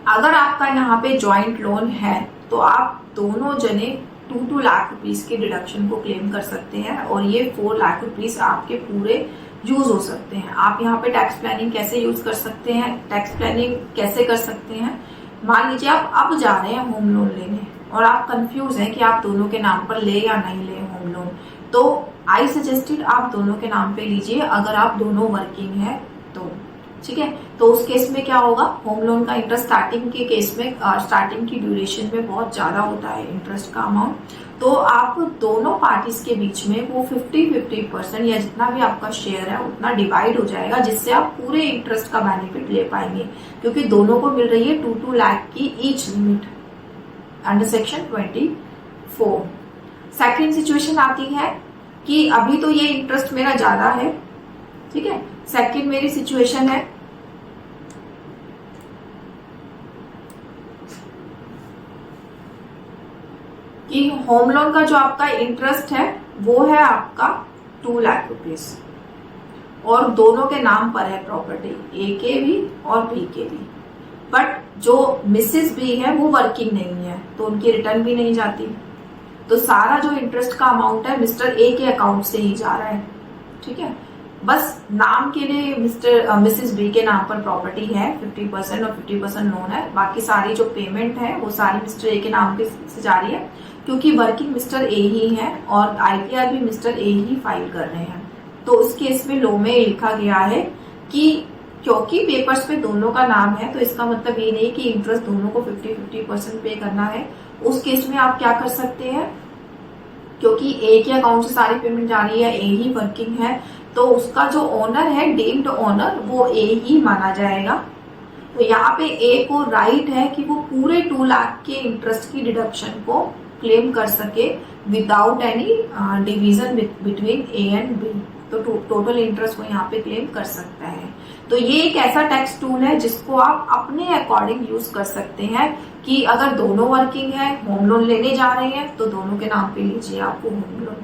अगर आपका यहाँ पे ज्वाइंट लोन है तो आप दोनों जने 2 लाख रुपीज के डिडक्शन को क्लेम कर सकते हैं और ये 4 लाख रुपीज आपके पूरे यूज हो सकते हैं। आप यहाँ पे टैक्स प्लानिंग कैसे यूज कर सकते हैं, टैक्स प्लानिंग कैसे कर सकते हैं? मान लीजिए आप अब जा रहे हैं होम लोन लेने और आप कंफ्यूज हैं कि आप दोनों के नाम पर ले या नहीं ले होम लोन, तो आई सजेस्टेड आप दोनों के नाम पे लीजिए अगर आप दोनों वर्किंग है तो, ठीक है। तो उस केस में क्या होगा, होम लोन का इंटरेस्ट स्टार्टिंग के केस में स्टार्टिंग की ड्यूरेशन में बहुत ज्यादा होता है इंटरेस्ट का अमाउंट, तो आप दोनों पार्टीज के बीच में वो 50-50% या जितना भी आपका शेयर है उतना डिवाइड हो जाएगा, जिससे आप पूरे इंटरेस्ट का बेनिफिट ले पाएंगे क्योंकि दोनों को मिल रही है 2 लाख की each limit, under section 24। Second situation आती है कि अभी तो ये इंटरेस्ट मेरा ज्यादा है, ठीक है। सेकंड मेरी सिचुएशन है कि होम लोन का जो आपका इंटरेस्ट है वो है आपका 2 लाख रुपीज और दोनों के नाम पर है प्रॉपर्टी, ए के भी और बी के भी। बट जो मिसेस बी है वो वर्किंग नहीं है तो उनकी रिटर्न भी नहीं जाती, तो सारा जो इंटरेस्ट का अमाउंट है मिस्टर ए के अकाउंट से ही जा रहा है, ठीक है। बस नाम के लिए मिसेस बी के नाम पर प्रॉपर्टी है 50% और 50% लोन है, बाकी सारी जो पेमेंट है वो सारी मिस्टर ए के नाम पे से जा रही है क्योंकि वर्किंग मिस्टर ए ही है और आईटीआर भी मिस्टर ए ही फाइल कर रहे हैं। तो उस केस में लॉ में लिखा गया है कि क्योंकि पेपर्स पे दोनों का नाम है तो इसका मतलब ये नहीं कि इंटरेस्ट दोनों को 50-50% पे करना है। उस केस में आप क्या कर सकते हैं, क्योंकि ए के अकाउंट से सारी पेमेंट जा रही है, ए ही वर्किंग है, तो उसका जो ओनर है डीम्ड ओनर वो ए ही माना जाएगा। तो यहाँ पे ए को राइट है कि वो पूरे 2 लाख के इंटरेस्ट की डिडक्शन को क्लेम कर सके without any division between A and B, तो टोटल इंटरेस्ट को यहाँ पे क्लेम कर सकता है। तो ये एक ऐसा टैक्स टूल है जिसको आप अपने अकॉर्डिंग यूज कर सकते हैं कि अगर दोनों वर्किंग है, होम लोन लेने जा रहे हैं तो दोनों के नाम पे लीजिए आपको होम लोन।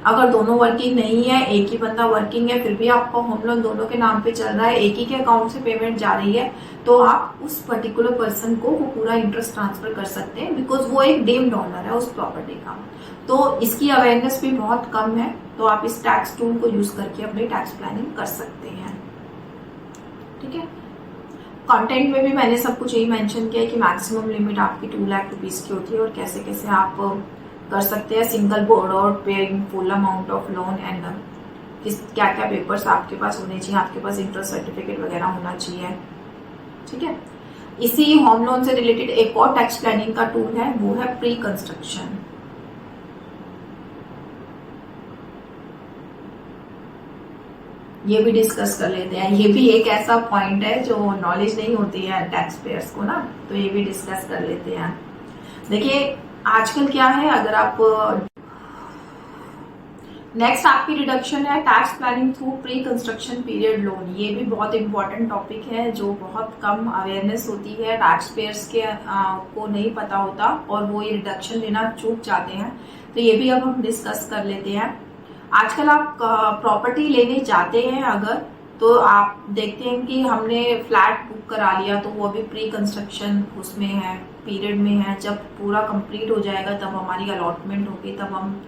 अगर दोनों वर्किंग नहीं है, एक ही बंदा वर्किंग है, फिर भी आपका होम लोन दोनों के नाम पे चल रहा है, एक ही के अकाउंट से पेमेंट जा रही है, तो आप उस पर्टिकुलर पर्सन को वो पूरा इंटरेस्ट ट्रांसफर कर सकते हैं बिकॉज वो एक डीम्ड ओनर है उस प्रॉपर्टी का। तो इसकी अवेयरनेस भी बहुत कम है, तो आप इस टैक्स टूल को यूज करके अपनी टैक्स प्लानिंग कर सकते हैं, ठीक है। कंटेंट में भी मैंने सब कुछ यही मेंशन किया है कि मैक्सिमम लिमिट आपकी 2 लाख रुपीस की होती है और कैसे कैसे आप कर सकते हैं सिंगल बोर्ड और paying full amount of loan and क्या क्या पेपर्स आपके पास होने चाहिए, आपके पास इंटरेस्ट सर्टिफिकेट वगैरह होना चाहिए, ठीक है। इसी होम लोन से रिलेटेड एक और टैक्स प्लानिंग का टूल है, वो है प्री कंस्ट्रक्शन। ये भी डिस्कस कर लेते हैं। ये भी एक ऐसा पॉइंट है जो नॉलेज नहीं होती है टैक्स पेयर्स को ना, तो ये भी डिस्कस कर लेते हैं। देखिए आजकल क्या है, अगर आप नेक्स्ट आपकी डिडक्शन है tax planning through pre construction period loan. ये भी बहुत इंपॉर्टेंट टॉपिक है जो बहुत कम अवेयरनेस होती है, टैक्स पेयर्स के को नहीं पता होता और वो ये डिडक्शन लेना चूक जाते हैं। तो ये भी अब हम डिस्कस कर लेते हैं। आजकल आप प्रॉपर्टी लेने जाते हैं अगर, तो आप देखते हैं कि हमने फ्लैट बुक करा लिया तो वो अभी प्री कंस्ट्रक्शन उसमें है, पीरियड में है। जब पूरा कंप्लीट हो जाएगा तब हमारी अलॉटमेंट होगी, तब हम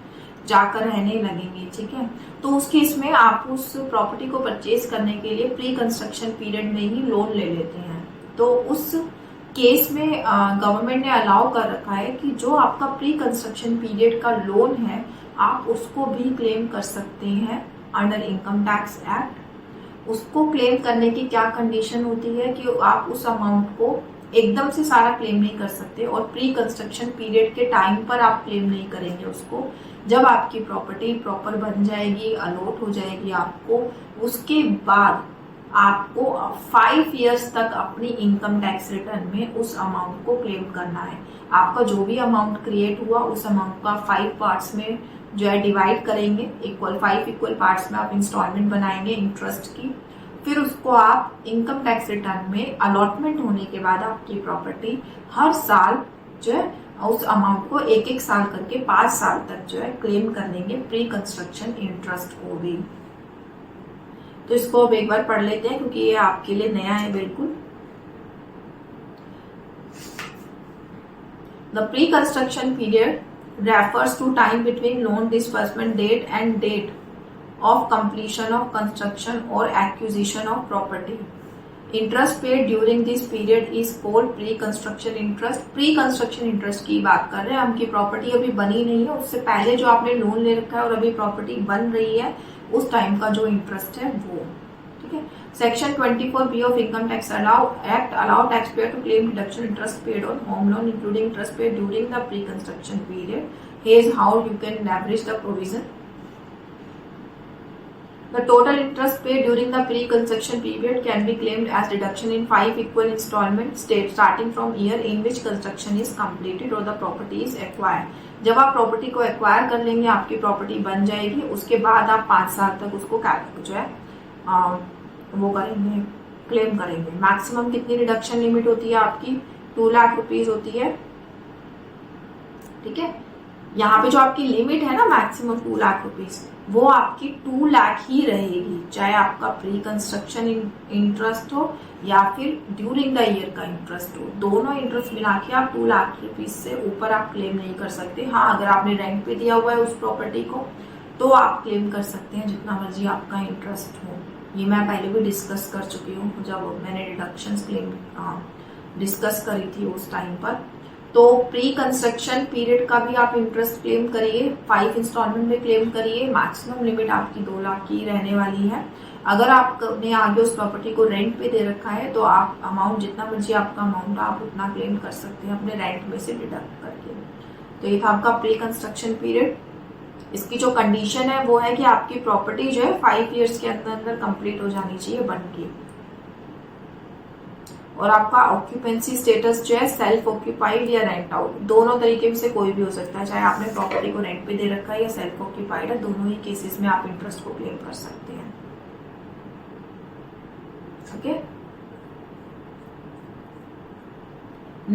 जाकर रहने लगेंगे, ठीक है। तो उस केस में आप उस प्रॉपर्टी को परचेज करने के लिए प्री कंस्ट्रक्शन पीरियड में ही लोन ले लेते हैं। तो उस केस में गवर्नमेंट ने अलाउ कर रखा है कि जो आपका प्री कंस्ट्रक्शन पीरियड का लोन है आप उसको भी क्लेम कर सकते हैं अंडर इनकम टैक्स एक्ट। उसको क्लेम करने की क्या कंडीशन होती है कि आप उस अमाउंट को एकदम से सारा क्लेम नहीं कर सकते और प्री कंस्ट्रक्शन पीरियड के टाइम पर आप क्लेम नहीं करेंगे उसको। जब आपकी प्रॉपर्टी प्रॉपर बन जाएगी, अलॉट हो जाएगी आपको, उसके बाद आपको 5 इयर्स तक अपनी इनकम टैक्स रिटर्न में उस अमाउंट को क्लेम करना है। आपका जो भी अमाउंट क्रिएट हुआ उस अमाउंट का 5 पार्ट्स में जो है डिवाइड करेंगे, 5 इक्वल पार्ट्स में आप इंस्टॉलमेंट बनाएंगे इंटरेस्ट की। फिर उसको आप इनकम टैक्स रिटर्न में अलॉटमेंट होने के बाद आपकी प्रॉपर्टी हर साल जो है उस अमाउंट को 1-1 साल करके 5 साल तक जो है क्लेम कर लेंगे प्री कंस्ट्रक्शन इंटरेस्ट को भी। तो इसको अब एक बार पढ़ लेते हैं क्योंकि ये आपके लिए नया है बिल्कुल। The pre construction period refers to time between loan disbursement date and date of completion of construction or acquisition of property. Interest paid during this period is called pre-construction interest. Pre-construction interest की बात कर रहे हैं हम कि property अभी बनी नहीं है, उससे पहले जो आपने लोन ले रखा है और अभी प्रॉपर्टी बन रही है उस टाइम का जो इंटरेस्ट है वो, ठीक है। Section 24B of Income Tax Act allow taxpayer to claim deduction interest paid on home loan including interest paid during the pre-construction period. Here is how you can leverage the provision. The total interest paid during the pre-construction period can be claimed as deduction in 5 equal installments starting from year in which construction is completed or the property is acquired. जब आप property को acquire कर लेंगे, आपकी property बन जाएगी, उसके बाद आप 5 साल तक उसको जो है वो करेंगे, क्लेम करेंगे। मैक्सिमम कितनी रिडक्शन लिमिट होती है आपकी? 2 लाख रुपीज होती है। ठीक है, यहाँ पे जो आपकी लिमिट है ना मैक्सिमम 2 लाख रुपीज, वो आपकी 2 लाख ही रहेगी, चाहे आपका प्री कंस्ट्रक्शन इंटरेस्ट हो या फिर ड्यूरिंग द ईयर का इंटरेस्ट हो। दोनों इंटरेस्ट मिला के आप 2 लाख रुपीज से ऊपर आप क्लेम नहीं कर सकते। हाँ, अगर आपने रेंट पे दिया हुआ है उस प्रॉपर्टी को तो आप क्लेम कर सकते हैं जितना मर्जी आपका इंटरेस्ट हो। ये मैं पहले भी डिस्कस कर चुकी हूँ जब मैंने डिडक्शंस क्लेम डिस्कस करी थी उस टाइम पर। तो प्री कंस्ट्रक्शन पीरियड का भी आप इंटरेस्ट क्लेम करिए, 5 इंस्टॉलमेंट में क्लेम करिए। मैक्सिमम लिमिट आपकी 2 लाख की रहने वाली है। अगर आपने आगे उस प्रॉपर्टी को रेंट पे दे रखा है तो आप अमाउंट जितना मर्जी आपका अमाउंट आप उतना क्लेम कर सकते हैं अपने रेंट में से डिडक्ट करके। तो ये था आपका प्री कंस्ट्रक्शन पीरियड। इसकी जो कंडीशन है वो है कि आपकी प्रॉपर्टी जो है 5 ईयर्स के अंदर अंदर कंप्लीट हो जानी चाहिए बन के, और आपका ऑक्यूपेंसी स्टेटस जो है सेल्फ ऑक्यूपाइड या रेंट आउट, दोनों तरीके से कोई भी हो सकता है। चाहे आपने प्रॉपर्टी को रेंट पे दे रखा है या सेल्फ ऑक्यूपाइड है, दोनों ही केसेस में आप इंटरेस्ट को क्लेम कर सकते हैं। ओके,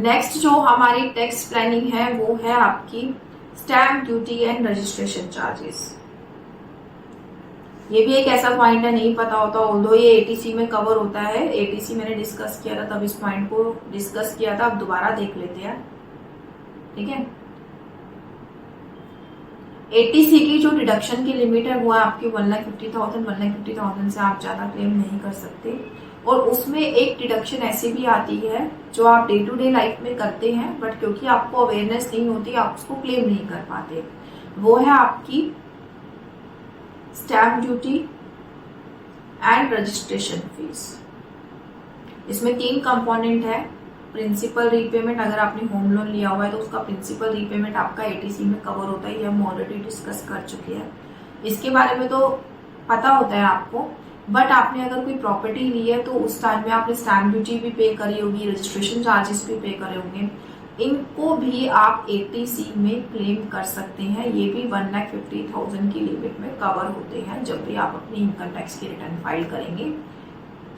नेक्स्ट जो हमारी टैक्स प्लानिंग है वो है आपकी stamp duty and registration charges. ये भी एक ऐसा पॉइंट है नहीं पता होता, ऑल्दो ये एटीसी में कवर होता है। एटीसी मैंने डिस्कस किया था तब इस पॉइंट को डिस्कस किया था, अब दोबारा देख लेते हैं। ठीक है, एटीसी की जो डिडक्शन की लिमिट है वो है आपकी 1,50,000। 1,50,000 से आप ज्यादा क्लेम नहीं कर सकते। और उसमें एक डिडक्शन ऐसी भी आती है जो आप डे टू डे लाइफ में करते हैं बट क्योंकि आपको अवेयरनेस नहीं होती आप उसको क्लेम नहीं कर पाते, वो है आपकी stamp duty and registration fees. इसमें 3 कंपोनेंट है। प्रिंसिपल रीपेमेंट, अगर आपने होम लोन लिया हुआ है तो उसका प्रिंसिपल रीपेमेंट आपका एटीसी में कवर होता है, ये हम ऑलरेडी डिस्कस कर चुके हैं। इसके बारे में तो पता होता है आपको, बट आपने अगर कोई प्रॉपर्टी ली है तो उस टाइम में आपने स्टैम्प ड्यूटी भी पे करी होगी, रजिस्ट्रेशन चार्जेस भी पे करे होंगे, इनको भी आप एटीसी में क्लेम कर सकते हैं। ये भी 1,50,000 की लिमिट में कवर होते हैं जब भी आप अपनी इनकम टैक्स की रिटर्न फाइल करेंगे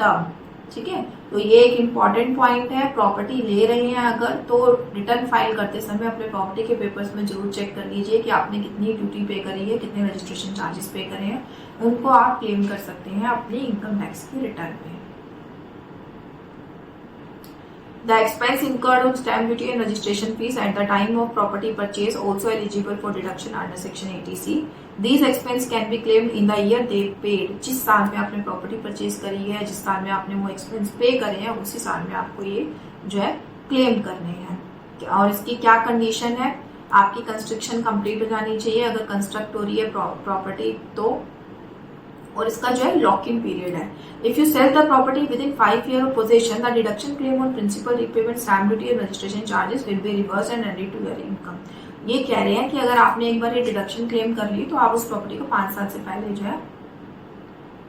तब। ठीक है, तो ये एक इम्पॉर्टेंट पॉइंट है। प्रॉपर्टी ले रहे हैं अगर तो रिटर्न फाइल करते समय अपने प्रॉपर्टी के पेपर्स में जरूर चेक कर लीजिए कि आपने कितनी ड्यूटी पे करी है, कितने रजिस्ट्रेशन चार्जेस पे करे हैं, उनको आप क्लेम कर सकते हैं अपनी इनकम टैक्स की रिटर्न में। The expense incurred on stamp duty and registration fees at the time of property purchase also eligible for deduction under section 80C. These expense can be claimed in the year they paid. जिस साल में आपने property purchase करी है, जिस साल में आपने वो एक्सपेंस पे करे हैं, उसी साल में आपको ये जो है क्लेम करने हैं। और इसकी क्या कंडीशन है? आपकी कंस्ट्रक्शन कंप्लीट हो जानी चाहिए अगर कंस्ट्रक्ट हो रही है प्रॉपर्टी तो, और इसका जो है लॉक इन पीरियड है। If you sell the property within 5 year of possession the deduction claim on principal repayment stamp duty and registration charges will be reverse and added to your income. ये कह रहे हैं कि अगर आपने एक बार ये डिडक्शन क्लेम कर ली तो आप उस प्रॉपर्टी को 5 साल से पहले जो है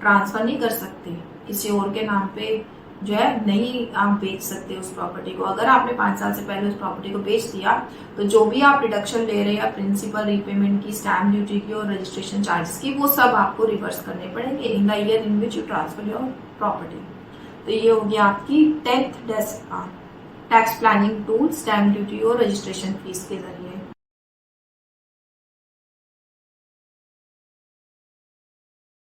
ट्रांसफर नहीं कर सकते, किसी और के नाम पे जो है नहीं आप बेच सकते उस प्रॉपर्टी को। अगर आपने 5 साल से पहले उस प्रॉपर्टी को बेच दिया तो जो भी आप डिडक्शन ले रहे हैं प्रिंसिपल रीपेमेंट की, स्टैम्प ड्यूटी की और रजिस्ट्रेशन चार्जेस की, वो सब आपको रिवर्स करने पड़ेंगे in the year in which you transfer your property. तो ये होगी आपकी 10th tax planning tool stamp duty और रजिस्ट्रेशन फीस के जरिए।